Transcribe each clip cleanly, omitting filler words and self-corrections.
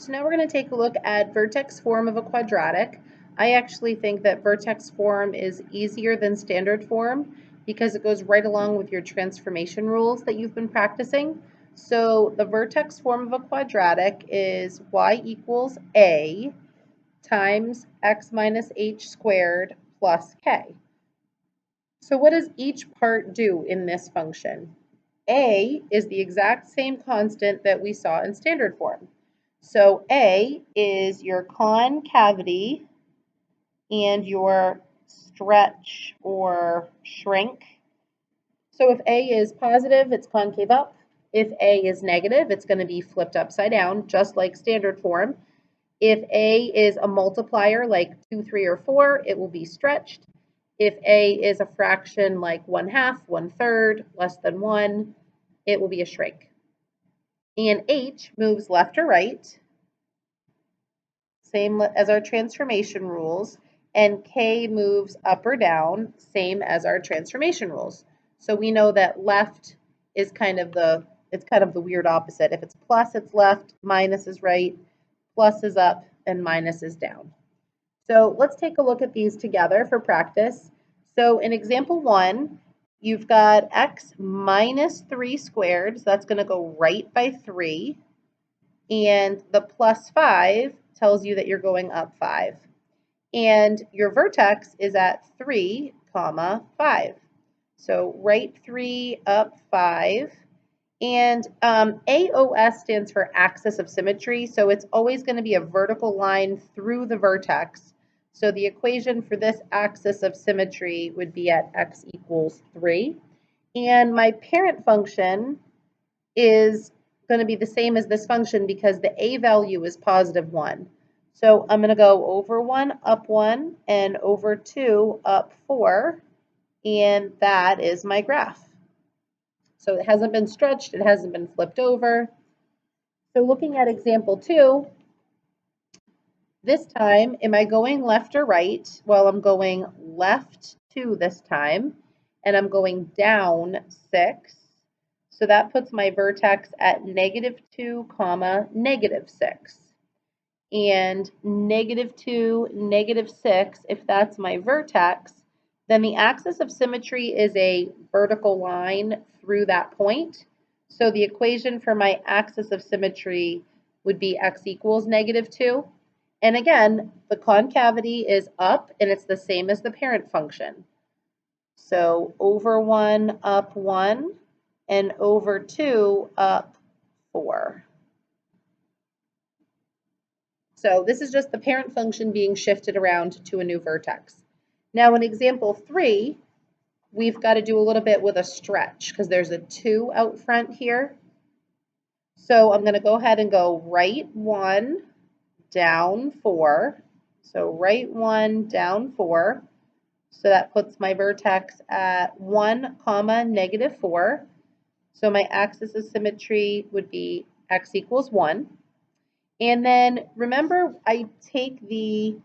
So now we're going to take a look at vertex form of a quadratic. I actually think that vertex form is easier than standard form because it goes right along with your transformation rules that you've been practicing. So the vertex form of a quadratic is y equals a times x minus h squared plus k. So what does each part do in this function? A is the exact same constant that we saw in standard form. So A is your concavity and your stretch or shrink. So if A is positive, it's concave up. If A is negative, it's going to be flipped upside down, just like standard form. If A is a multiplier like 2, 3, or 4, it will be stretched. If A is a fraction like 1/2, 1/3, less than 1, it will be a shrink. And H moves left or right, same as our transformation rules, and K moves up or down, same as our transformation rules. So we know that left is kind of the weird opposite. If it's plus, it's left, minus is right, plus is up, and minus is down. So let's take a look at these together for practice. So in example 1, you've got x minus 3 squared, so that's going to go right by 3. And the plus 5 tells you that you're going up 5. And your vertex is at 3, 5. So right 3, up 5. And AOS stands for axis of symmetry, so it's always going to be a vertical line through the vertex. So the equation for this axis of symmetry would be at x equals 3. And my parent function is going to be the same as this function because the a value is positive 1. So I'm going to go over 1, up 1, and over 2, up 4, and that is my graph. So it hasn't been stretched, it hasn't been flipped over. So looking at example 2, this time, am I going left or right? Well, I'm going left 2 this time, and I'm going down 6. So that puts my vertex at -2, -6. And -2, -6, if that's my vertex, then the axis of symmetry is a vertical line through that point. So the equation for my axis of symmetry would be x equals -2. And again, the concavity is up, and it's the same as the parent function. So over 1, up 1, and over 2, up 4. So this is just the parent function being shifted around to a new vertex. Now in example 3, we've got to do a little bit with a stretch because there's a 2 out front here. So I'm going to go ahead and go right 1, down 4. So right 1, down 4. So that puts my vertex at 1, -4. So my axis of symmetry would be x equals 1. And then remember, I take the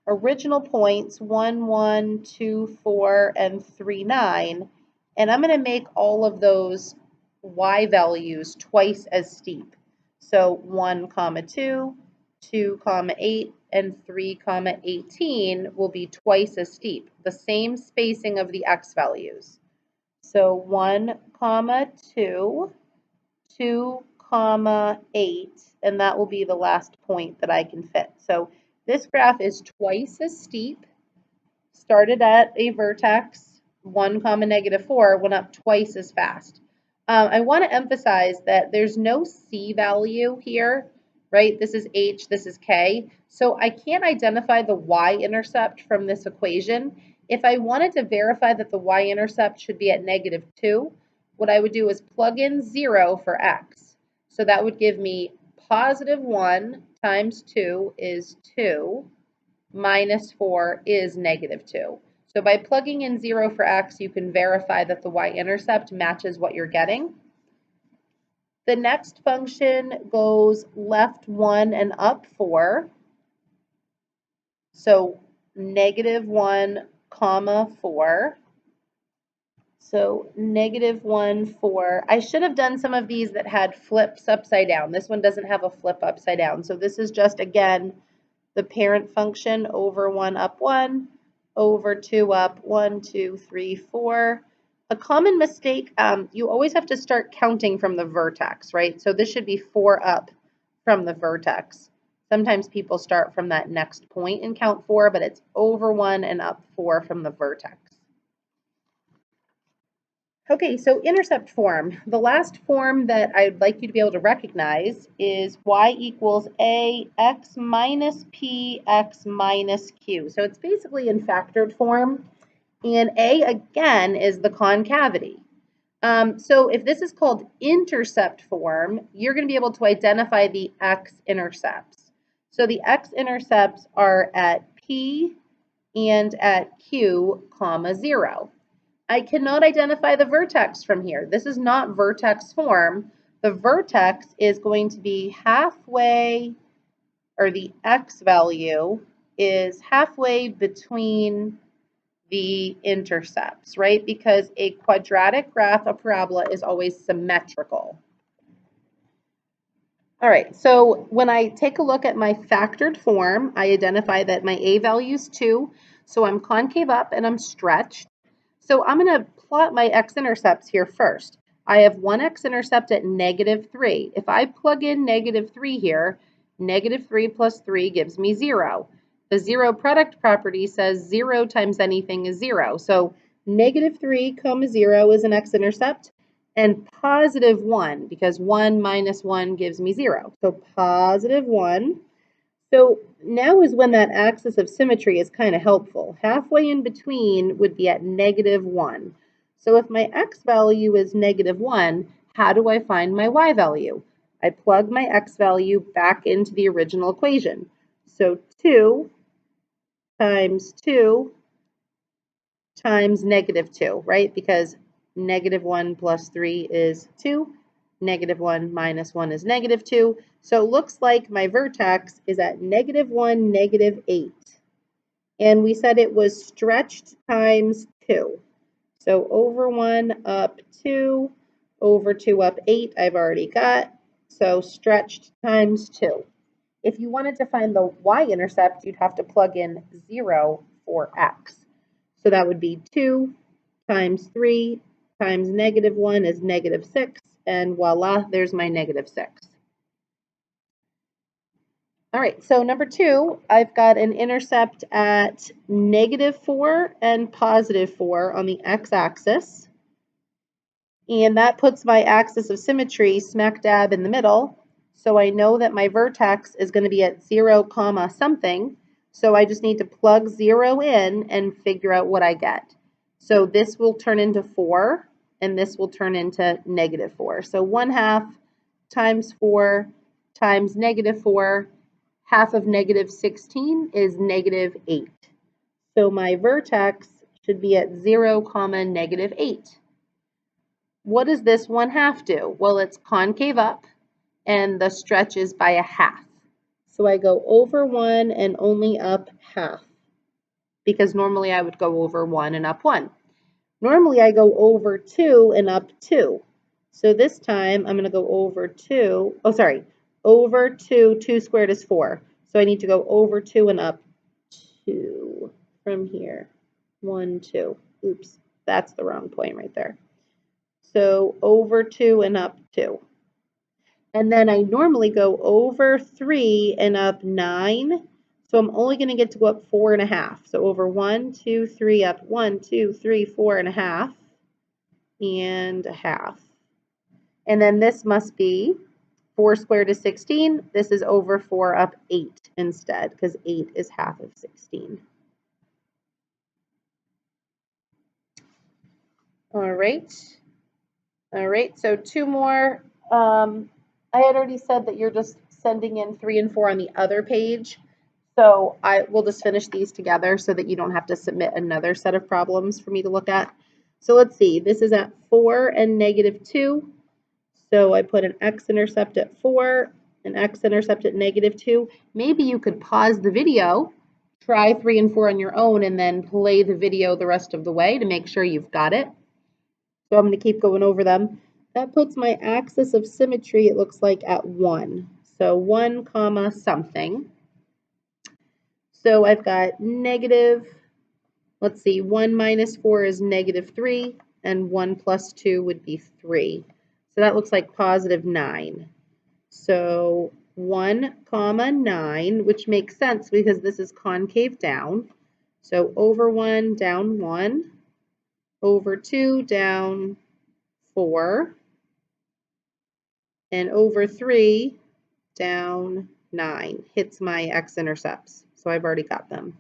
original points 1, 1, 2, 4, and 3, 9, and I'm going to make all of those y values twice as steep. So 1, 2, 2, 8, and 3, 18 will be twice as steep, the same spacing of the x values. So 1, 2, 2, 8, and that will be the last point that I can fit. So this graph is twice as steep, started at a vertex 1, -4, went up twice as fast. I want to emphasize that there's no c value here, right? This is h, this is k. So I can't identify the y-intercept from this equation. If I wanted to verify that the y-intercept should be at -2, what I would do is plug in 0 for x. So that would give me +1 times 2 is 2, minus 4 is -2. So by plugging in 0 for x, you can verify that the y-intercept matches what you're getting. The next function goes left 1 and up 4. So -1, 4. So -1, 4. I should have done some of these that had flips upside down. This one doesn't have a flip upside down. So this is just, again, the parent function over 1 up 1, over 2 up 1, 2, 3, 4. A common mistake, you always have to start counting from the vertex, right? So this should be 4 up from the vertex. Sometimes people start from that next point and count 4, but it's over 1 and up 4 from the vertex. Okay, so intercept form. The last form that I'd like you to be able to recognize is y equals a x minus p x minus q. So it's basically in factored form, and a, again, is the concavity. So if this is called intercept form, you're going to be able to identify the x-intercepts. So the x-intercepts are at p and at q, comma, 0. I cannot identify the vertex from here. This is not vertex form. The vertex is going to be halfway, or the x value is halfway between the intercepts, right? Because a quadratic graph, a parabola, is always symmetrical. All right, so when I take a look at my factored form, I identify that my a value is 2, so I'm concave up and I'm stretched. So I'm going to plot my x-intercepts here first. I have one x-intercept at -3. If I plug in -3 here, -3 plus 3 gives me 0. The zero product property says 0 times anything is 0. So -3, 0 is an x-intercept, and +1, because 1 minus 1 gives me 0. So +1. So now is when that axis of symmetry is kind of helpful. Halfway in between would be at -1. So if my x value is -1, how do I find my y value? I plug my x value back into the original equation. So 2 times 2 times -2, right? Because -1 plus 3 is 2. -1 minus 1 is -2. So it looks like my vertex is at -1, -8. And we said it was stretched times 2. So over 1 up 2, over 2 up 8, I've already got. So stretched times 2. If you wanted to find the y-intercept, you'd have to plug in 0 for x. So that would be 2 times 3 times -1 is -6, and voila, there's my -6. All right, so number 2, I've got an intercept at -4 and +4 on the x-axis. And that puts my axis of symmetry smack dab in the middle. So I know that my vertex is going to be at 0, comma something. So I just need to plug 0 in and figure out what I get. So this will turn into 4, and this will turn into -4. So 1/2 times 4 times -4, half of -16 is -8. So my vertex should be at 0, comma -8. What does this 1/2 do? Well, it's concave up, and the stretch is by 1/2. So I go over 1 and only up 1/2, because normally I would go over 1 and up 1. Normally I go over 2 and up 2. So this time I'm going to go over 2. Oh, sorry. Over 2. 2 squared is 4. So I need to go over 2 and up 2 from here. 1, 2. Oops, that's the wrong point right there. So over 2 and up 2. And then I normally go over 3 and up 9. So I'm only going to get to go up 4.5. So over 1, 2, 3, up 1, 2, 3, 4.5, and 1/2. And then this must be 4 squared is 16. This is over 4 up 8 instead, because 8 is 1/2 of 16. All right. All right, so 2 more. I had already said that you're just sending in 3 and 4 on the other page. So I will just finish these together so that you don't have to submit another set of problems for me to look at. So let's see, this is at 4 and -2. So I put an x-intercept at 4, an x-intercept at -2. Maybe you could pause the video, try 3 and 4 on your own, and then play the video the rest of the way to make sure you've got it. So I'm going to keep going over them. That puts my axis of symmetry, it looks like, at 1. So 1 comma something. So I've got negative, let's see, 1 minus 4 is negative 3, and 1 plus 2 would be 3. So that looks like positive 9. So 1 comma 9, which makes sense because this is concave down. So over 1, down 1, over 2, down 4, and over 3, down 9. Hits my x-intercepts. So I've already got them.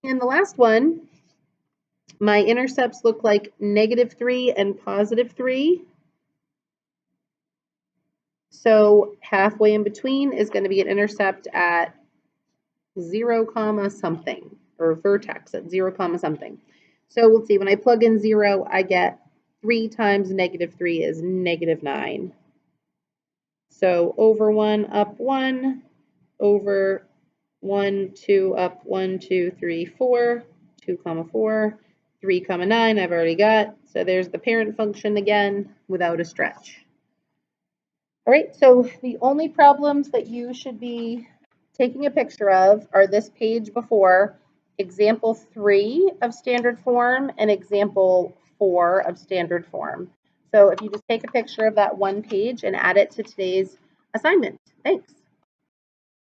And the last one, my intercepts look like negative 3 and positive 3. So halfway in between is going to be an intercept at 0 comma something, or vertex at 0 comma something. So let's see, when I plug in 0, I get 3 times negative 3 is negative 9. So over 1, up 1, over 1, 2, up 1, 2, 3, 4, 2 comma 4, 3 comma 9 I've already got. So there's the parent function again without a stretch. All right, so the only problems that you should be taking a picture of are this page before, example 3 of standard form and example 4 of standard form. So if you just take a picture of that one page and add it to today's assignment. Thanks.